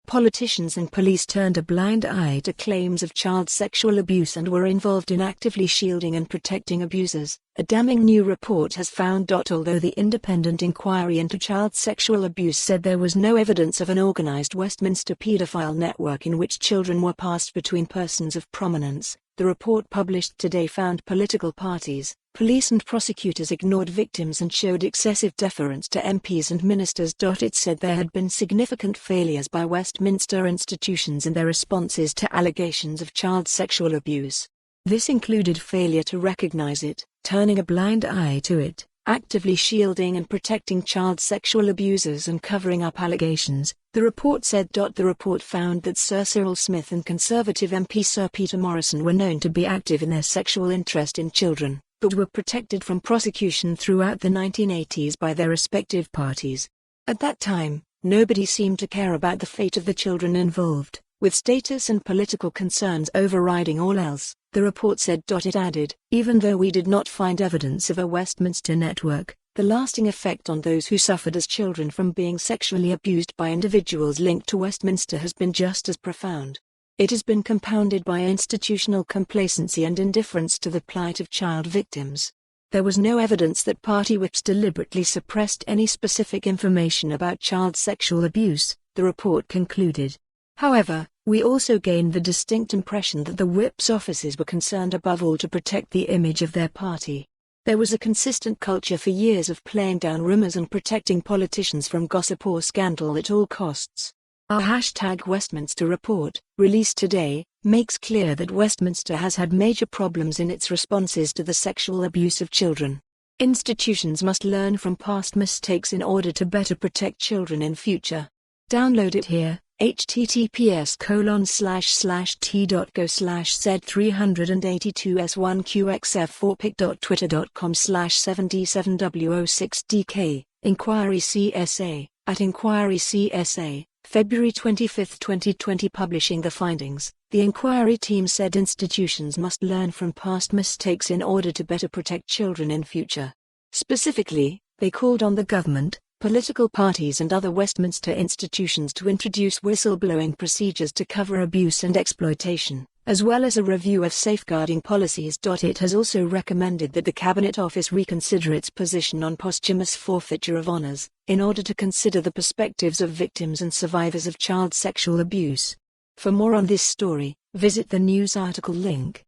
Politicians and police turned a blind eye to claims of child sexual abuse and were involved in actively shielding and protecting abusers, a damning new report has found. Although the independent inquiry into child sexual abuse said there was no evidence of an organized Westminster paedophile network in which children were passed between persons of prominence, the report published today found political parties, police and prosecutors ignored victims and showed excessive deference to MPs and ministers. It said there had been significant failures by Westminster institutions in their responses to allegations of child sexual abuse. This included failure to recognize it, turning a blind eye to it, actively shielding and protecting child sexual abusers and covering up allegations, the report said. The report found that Sir Cyril Smith and Conservative MP Sir Peter Morrison were known to be active in their sexual interest in children, but were protected from prosecution throughout the 1980s by their respective parties. At that time, nobody seemed to care about the fate of the children involved, with status and political concerns overriding all else, the report said. It added, even though we did not find evidence of a Westminster network, the lasting effect on those who suffered as children from being sexually abused by individuals linked to Westminster has been just as profound. It has been compounded by institutional complacency and indifference to the plight of child victims. There was no evidence that party whips deliberately suppressed any specific information about child sexual abuse, the report concluded. However, we also gained the distinct impression that the whips' offices were concerned above all to protect the image of their party. There was a consistent culture for years of playing down rumors and protecting politicians from gossip or scandal at all costs. Our #Westminster report, released today, makes clear that Westminster has had major problems in its responses to the sexual abuse of children. Institutions must learn from past mistakes in order to better protect children in future. Download it here. https://t.go/z382s1qxf4pic.twitter.com/7d7w06dk, Inquiry CSA, at Inquiry CSA, February 25, 2020. Publishing the findings, the inquiry team said institutions must learn from past mistakes in order to better protect children in future. Specifically, they called on the government, political parties and other Westminster institutions to introduce whistleblowing procedures to cover abuse and exploitation, as well as a review of safeguarding policies. It has also recommended that the Cabinet Office reconsider its position on posthumous forfeiture of honours, in order to consider the perspectives of victims and survivors of child sexual abuse. For more on this story, visit the news article link.